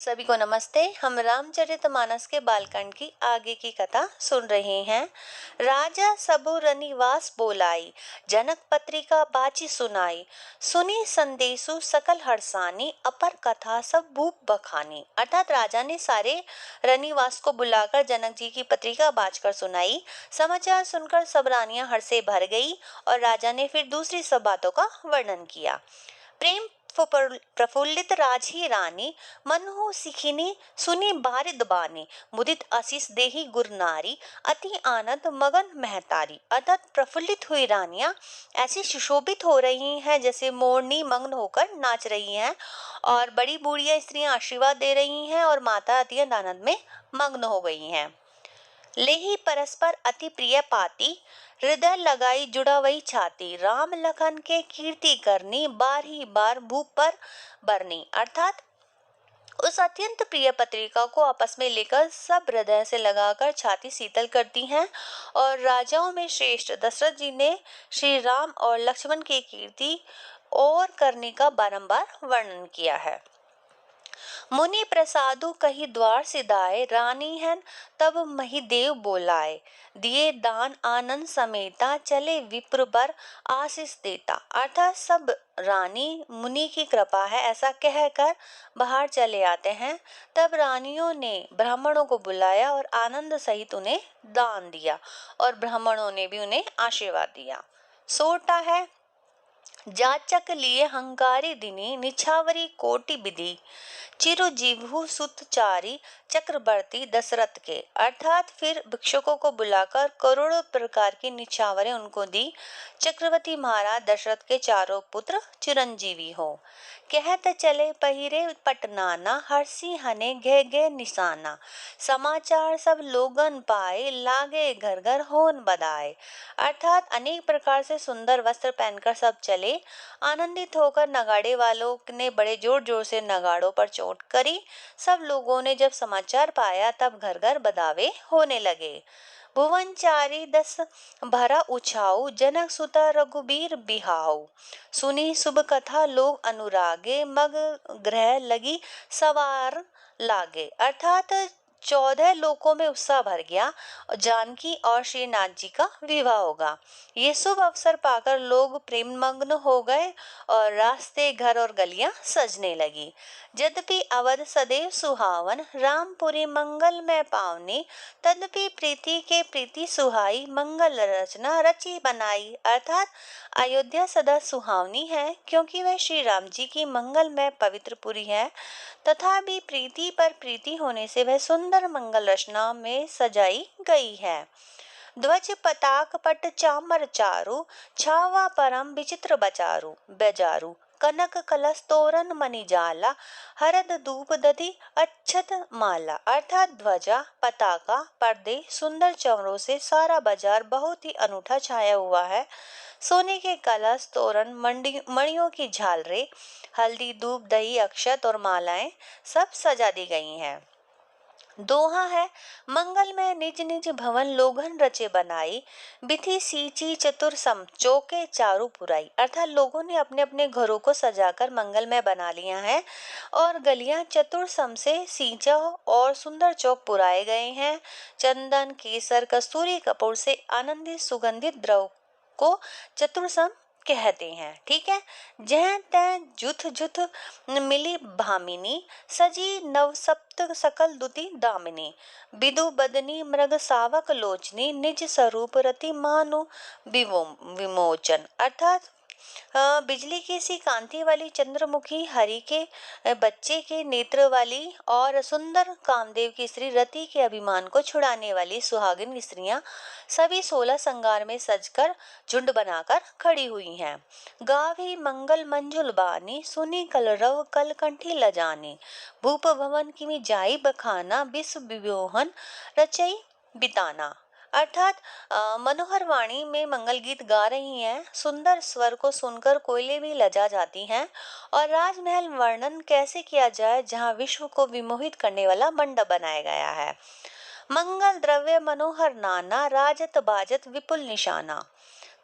सभी को नमस्ते। हम रामचरितमानस के बालकांड की आगे की कथा सुन रहे हैं। राजा सबो रनिवास बोलाई, जनक पत्रिका बाची सुनाई। सुनी संदेशु सकल हर्षानी, अपर कथा सब भूप बखानी। अर्थात राजा ने सारे रनिवास को बुलाकर जनक जी की पत्रिका बाचकर सुनाई। समाचार सुनकर सब रानियां हर्ष से भर गई और राजा ने फिर दूसरी सब बातों का वर्णन किया। प्रेम प्रफुल्लित राजी रानी, मनहु सिखिनी सुनी बारिद बानी। मुदित आशीष देही गुर नारी, अति आनंद मगन महतारी। अर्थात प्रफुल्लित हुई रानियां ऐसी सुशोभित हो रही हैं जैसे मोरनी मग्न होकर नाच रही हैं, और बड़ी बूढ़िया स्त्रियां आशीर्वाद दे रही हैं और माता अत्यंत आनंद में मग्न हो गई हैं। लेही परस्पर अति प्रिय पाती, हृदय लगाई जुड़ा वही छाती। राम लखन के कीर्ति करनी, बार ही बार भूप पर बरनी। अर्थात उस अत्यंत प्रिय पत्रिका को आपस में लेकर सब हृदय से लगाकर छाती शीतल करती हैं। और राजाओं में श्रेष्ठ दशरथ जी ने श्री राम और लक्ष्मण की कीर्ति और करने का बारंबार वर्णन किया है। मुनि प्रसादु कही द्वार सिधाए, रानी हैं तब महिदेव बोलाए। दिए दान आनंद समेता, चले विप्र बर आशीष देता। अर्थात सब रानी मुनि की कृपा है ऐसा कहकर बाहर चले आते हैं। तब रानियों ने ब्राह्मणों को बुलाया और आनंद सहित उन्हें दान दिया, और ब्राह्मणों ने भी उन्हें आशीर्वाद दिया। सोटा है, जाचक लिए हंकारी दिनी, निछावरी कोटि विधि। चिरजीवहु सुतचारी, चक्रवर्ती दशरथ के। अर्थात फिर भिक्षुकों को बुलाकर करोड़ों प्रकार की निछावरें उनको दी। चक्रवर्ती महाराज दशरथ के चारों पुत्र चिरंजीवी हो। कहत चले पहिरे पटनाना, हर्षी हने घे घे निशाना। समाचार सब लोगन पाए, लागे घर घर होन बधाए। अर्थात अनेक प्रकार से सुंदर वस्त्र पहनकर सब चले। आनंदित होकर नगाड़े वालों ने बड़े जोर जोर से नगाड़ों पर चोट करी। सब लोगों ने जब समाचार पाया तब घर घर बधावे होने लगे। भुवनचारी दस भरा उछाऊ, जनक सुता रघुबीर बिहाऊ। सुनी शुभ कथा लोग अनुरागे, मग ग्रह लगी सवार लागे। अर्थात 14 लोकों में उत्साह भर गया, जानकी और श्रीनाथ जी का विवाह होगा। ये शुभ अवसर पाकर लोग प्रेम मग्न हो गए और रास्ते घर और गलियां सजने लगी। यद्यपि अवध सदैव सुहावन, रामपुरी मंगल में पावनी। तदपि प्रीति के प्रीति सुहाई, मंगल रचना रची बनाई। अर्थात अयोध्या सदा सुहावनी है क्योंकि वह श्री राम जी की मंगल में पवित्र पुरी है। तथा भी प्रीति पर प्रीति होने से वह सुंदर मंगल रचना में सजाई गई है। ध्वज पताक पट चामर चारु, छावा परम विचित्र बचारू बेजारू। कनक कलश तोरण मणि जाला, हरद धूप दधि अक्षत माला। अर्थात ध्वजा पताका पर्दे सुंदर चमरों से सारा बाजार बहुत ही अनूठा छाया हुआ है। सोने के कलश तोरण मणियों की झालरें, हल्दी धूप दही अक्षत और मालाएं सब सजा दी गई हैं। दोहा है, मंगल में निज निज भवन लोगन रचे बनाई, बिथि सींची चतुर सम चौके चारू पुराई। अर्थात लोगों ने अपने अपने घरों को सजाकर मंगलमय बना लिया है और गलियां चतुर सम से सींचा और सुंदर चौक पुराए गए हैं। चंदन केसर कस्तूरी कपूर से आनंदित सुगंधित द्रव को चतुर्सम कहते हैं। ठीक है। जह तह जुथ जुथ मिली भामिनी, सजी नव सप्त सकल दुति दामिनी। बिदु बदनी मृग सावक लोचनी, निज स्वरूप रति मानु विमोचन। अर्थात बिजली की सी कांति वाली चंद्रमुखी, हरि के बच्चे के नेत्र वाली और सुंदर कामदेव की स्त्री रति के अभिमान को छुड़ाने वाली सुहागिन स्त्रियां सभी 16 श्रृंगार में सजकर झुंड बनाकर खड़ी हुई हैं। गावी मंगल मंजुल बानी, सुनी कलरव कलकंठी लजानी। भूप भवन की जाई बखाना, विश्व विभोहन रचई बिताना। अर्थात मनोहर वाणी में मंगल गीत गा रही हैं। सुंदर स्वर को सुनकर कोयले भी लजा जाती हैं। और राजमहल वर्णन कैसे किया जाए जहां विश्व को विमोहित करने वाला मंडप बनाया गया है। मंगल द्रव्य मनोहर नाना, राजत बाजत विपुल निशाना।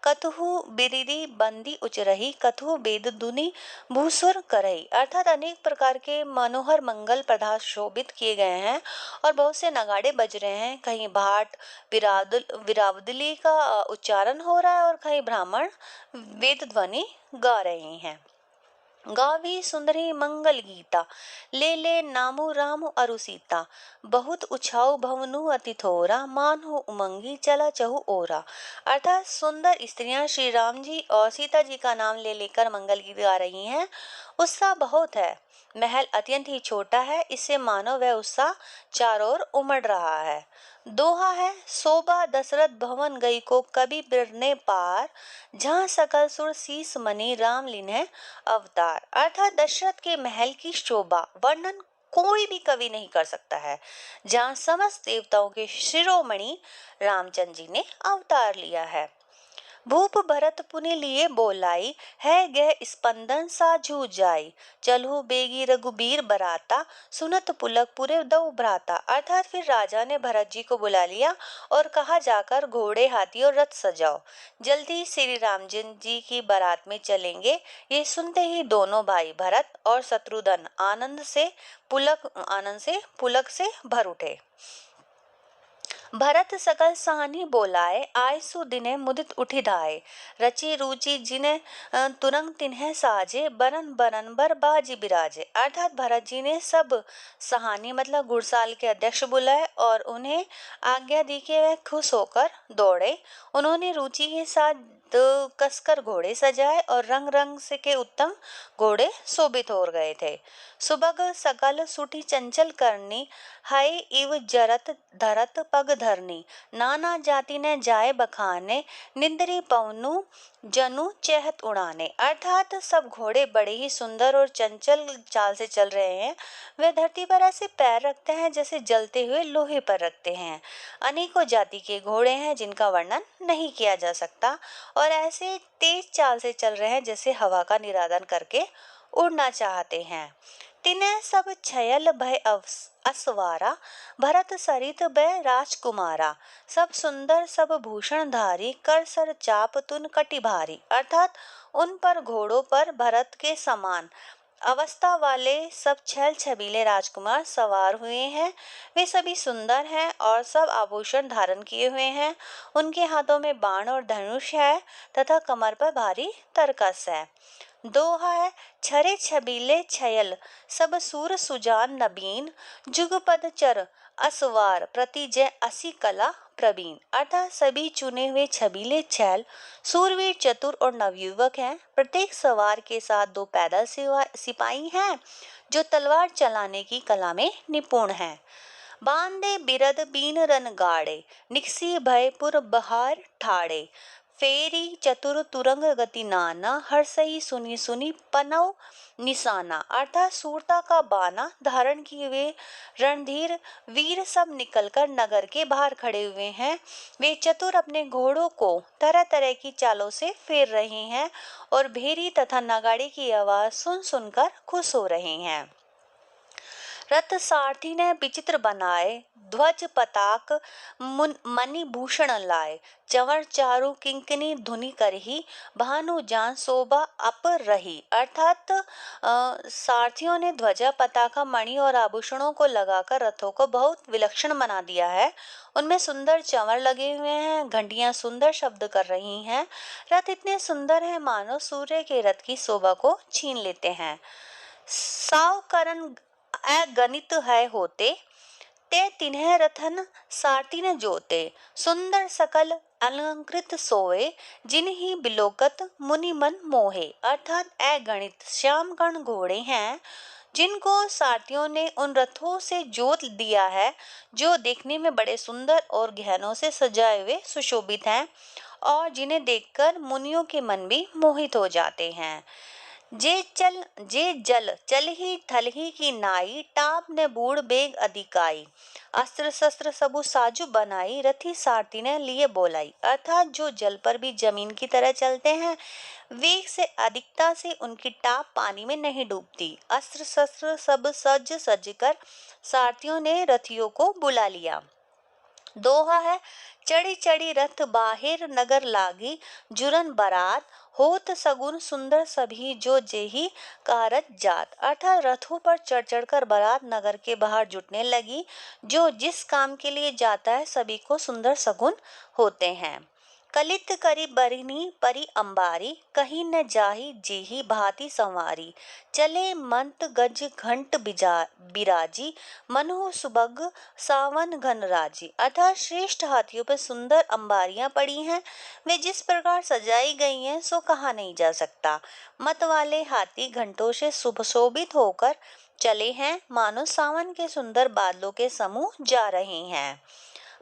कतहु बिरिदी बंदी उचरही, कतहु बेद दुनी भूसुर करही। अर्थात अनेक प्रकार के मनोहर मंगल पदार्थ शोभित किए गए हैं और बहुत से नगाड़े बज रहे हैं। कहीं भाट विरावदली का उच्चारण हो रहा है और कहीं ब्राह्मण वेद ध्वनि गा रहे हैं। गावी सुंदरी मंगल गीता, ले ले नामु राम अरु सीता। बहुत उछाऊ भवनु अति थोरा, मानहु उमंगी चला चहु ओरा। अर्थात सुंदर स्त्रियां श्री राम जी और सीता जी का नाम ले लेकर मंगल गीत गा रही हैं। उत्साह बहुत है। महल अत्यंत ही छोटा है, इससे मानो वह उत्साह चारों ओर उमड़ रहा है। दोहा है, शोभा दशरथ भवन गई को कवि बिरने पार, जहाँ सकल सुर शीस मणि राम लीन्हे अवतार। अर्थात दशरथ के महल की शोभा वर्णन कोई भी कवि नहीं कर सकता है, जहाँ समस्त देवताओं के शिरोमणि रामचंद्र जी ने अवतार लिया है। भूप भरत पुनि लिए बोलाई, है गह स्पंदन सा जू जाई। चलहु बेगी रघुबीर बराता, सुनत पुलक पुरे दऊ भ्राता। अर्थात फिर राजा ने भरत जी को बुला लिया और कहा, जाकर घोड़े हाथी और रथ सजाओ, जल्दी श्री रामचंद्र जी की बारात में चलेंगे। ये सुनते ही दोनों भाई भरत और शत्रुघ्न आनंद से पुलक से भर उठे। भरत सकल सानी बोलाए, आय सुदिने मुदित उठि धाये। रची रुचि जिने तुरंग तिन्हे साजे, बरन बरन बर बाजी बिराजे। अर्थात भरत जी ने सब सहानी मतलब घुड़साल के अध्यक्ष बुलाए और उन्हें आज्ञा दी कि वह खुश होकर दौड़े। उन्होंने रुचि के साथ कसकर घोड़े सजाए और रंग रंग से के उत्तम घोड़े शोभित हो गए थे। सुबग सकल सुठी चंचल करनी, हाय इव जरत धरत पग धरनी। नाना जाति ने जाए बखाने, निंदरी पवनु जनु चहत उड़ाने। अर्थात सब घोड़े बड़े ही सुंदर और चंचल चाल से चल रहे हैं। वे धरती पर ऐसे पैर रखते हैं जैसे जलते हुए लोहे पर रखते हैं। अनेकों जाति के घोड़े हैं जिनका वर्णन नहीं किया जा सकता और ऐसे तेज चाल से चल रहे हैं जैसे हवा का निरादन करके उड़ना चाहते हैं। तिने सब छयल भय असवारा, भरत सरित भय राजकुमारा। सब सुंदर सब भूषण धारी, कर सर चाप तुन कटि भारी। अर्थात उन पर घोड़ों पर भरत के समान अवस्था वाले सब छल छबीले राजकुमार सवार हुए हैं। वे सभी सुंदर हैं और सब आभूषण धारण किए हुए हैं। उनके हाथों में बाण और धनुष है तथा कमर पर भारी तरकस है। दोहा है, छरे छबीले छयल सब सूर सुजान नबीन, जुगपद चर असवार प्रति जय असी कला प्रवीण। अर्थात सभी चुने हुए छबीले छैल सूरवीर चतुर और नवयुवक हैं। प्रत्येक सवार के साथ दो पैदल सिपाही हैं जो तलवार चलाने की कला में निपुण हैं। बांधे बिरद बीन रन गाड़े, निकसी भयपुर बहार ठाड़े। फेरी चतुर तुरंग गति नाना, हर सही सुनी सुनी पनव निशाना। अर्थात सूरता का बाना धारण किए हुए रणधीर वीर सब निकलकर नगर के बाहर खड़े हुए हैं। वे चतुर अपने घोड़ों को तरह तरह की चालों से फेर रहे हैं और भेरी तथा नगाड़े की आवाज सुन सुनकर खुश हो रहे हैं। रथ सारथी ने विचित्र बनाए, ध्वज पताक मणि भूषण लाए। चंवर चारु किंकिनी धुनि करही, भानु जान शोभा अप रही। अर्थात सारथियों ने ध्वजा पताका मणि और आभूषणों को लगाकर रथों को बहुत विलक्षण बना दिया है। उनमें सुंदर चंवर लगे हुए हैं, घंटियां सुंदर शब्द कर रही हैं। रथ इतने सुंदर हैं मानो सूर्य के रथ की शोभा को छीन लेते हैं। सावकरण अगणित है होते, ते तिन्हे रथन सारथी न जोते। सुंदर सकल अलंकृत सोए, जिन्हीं बिलोकत मुनि मन मोहे। अर्थात अगणित श्यामगण घोड़े हैं जिनको सारथियों ने उन रथों से जोत दिया है, जो देखने में बड़े सुंदर और गहनों से सजाए हुए सुशोभित हैं और जिन्हें देखकर मुनियों के मन भी मोहित हो जाते हैं। जे जल चल ही थल ही की नाई, टाप ने बूढ़ बेग अधिकाई। अस्त्र शस्त्र सबु साजु बनाई, रथी सारथी ने लिए बोलाई। अर्थात जो जल पर भी जमीन की तरह चलते हैं, वेग से अधिकता से उनकी टाप पानी में नहीं डूबती। अस्त्र शस्त्र सब सज सज कर सारथियों ने रथियों को बुला लिया। दोहा है, चढ़ी चढ़ी रथ बाहिर नगर लागी, जुरन बारात होत सगुन सुंदर सभी जो जेही कारत जात। अर्थात रथों पर चढ़ चढ़कर बारात नगर के बाहर जुटने लगी। जो जिस काम के लिए जाता है सभी को सुंदर सगुन होते हैं। कलित करी बरनी परी अंबारी, कहीं न जाही जेही भांति संवारी। चले मंत गज घंट बिराजी, मनु सुबग सावन घन राजी। अर्थात श्रेष्ठ हाथियों पर सुंदर अंबारियां पड़ी हैं, वे जिस प्रकार सजाई गई हैं सो कहा नहीं जा सकता। मत वाले हाथी घंटों से सुशोभित होकर चले हैं, मानो सावन के सुंदर बादलों के समूह जा रहे हैं।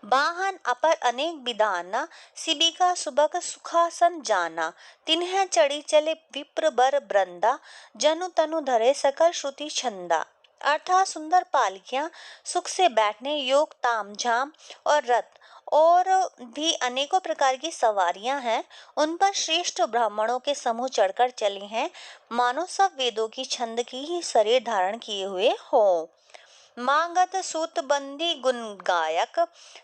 वाहन अपर अनेक विधाना, शिबिका सुबक सुखासन जाना। तिन्ह चढ़ी चले विप्र बर वृंदा, जनु तनु धरे सकल श्रुति छंदा। अर्थात सुंदर पालकियां, सुख से बैठने योग तामझाम और रथ और भी अनेकों प्रकार की सवारियां हैं, उन पर श्रेष्ठ ब्राह्मणों के समूह चढ़कर चले हैं, मानो सब वेदों की छंद की ही शरीर धारण किए हुए हों। मांगत सूत बंदी गुण गायक,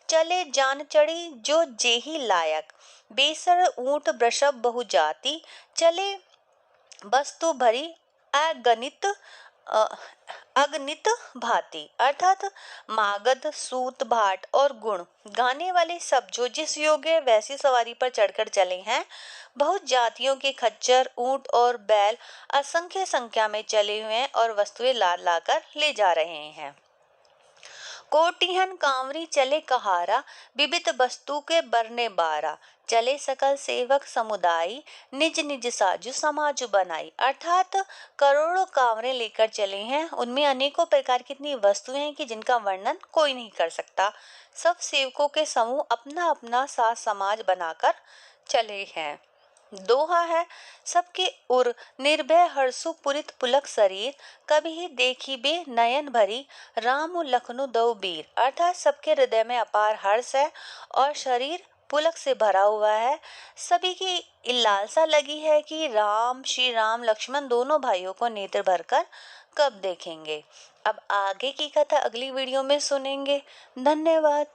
चले जान चढ़ी जो जेही लायक। बेसर ऊंट वृषभ बहु जाति, चले वस्तु भरी अगणित अगणित भांति। अर्थात मागध सूत भाट और गुण गाने वाले सब जो जिस योग्य वैसी सवारी पर चढ़कर चले हैं, बहुत जातियों के खच्चर ऊंट और बैल असंख्य संख्या में चले हुए हैं और वस्तुएं लाद लाकर ले जा रहे हैं। कोटिहन कांवरी चले कहारा, विविध वस्तु के बरने बारा। चले सकल सेवक समुदाय, निज निज साजु समाजु बनाई। अर्थात करोड़ों कांवरे लेकर चले हैं, उनमें अनेकों प्रकार की इतनी वस्तुएं हैं कि जिनका वर्णन कोई नहीं कर सकता। सब सेवकों के समूह अपना अपना साज समाज बनाकर चले हैं। दोहा है, सबके उर निर्भय हर्षु पुरित पुलक शरीर, कभी ही देखी बे नयन भरी, राम लखनु दो बीर। अर्थात सबके हृदय में अपार हर्ष है और शरीर पुलक से भरा हुआ है। सभी की लालसा लगी है कि श्री राम लक्ष्मण दोनों भाइयों को नेत्र भरकर कब देखेंगे। अब आगे की कथा अगली वीडियो में सुनेंगे। धन्यवाद।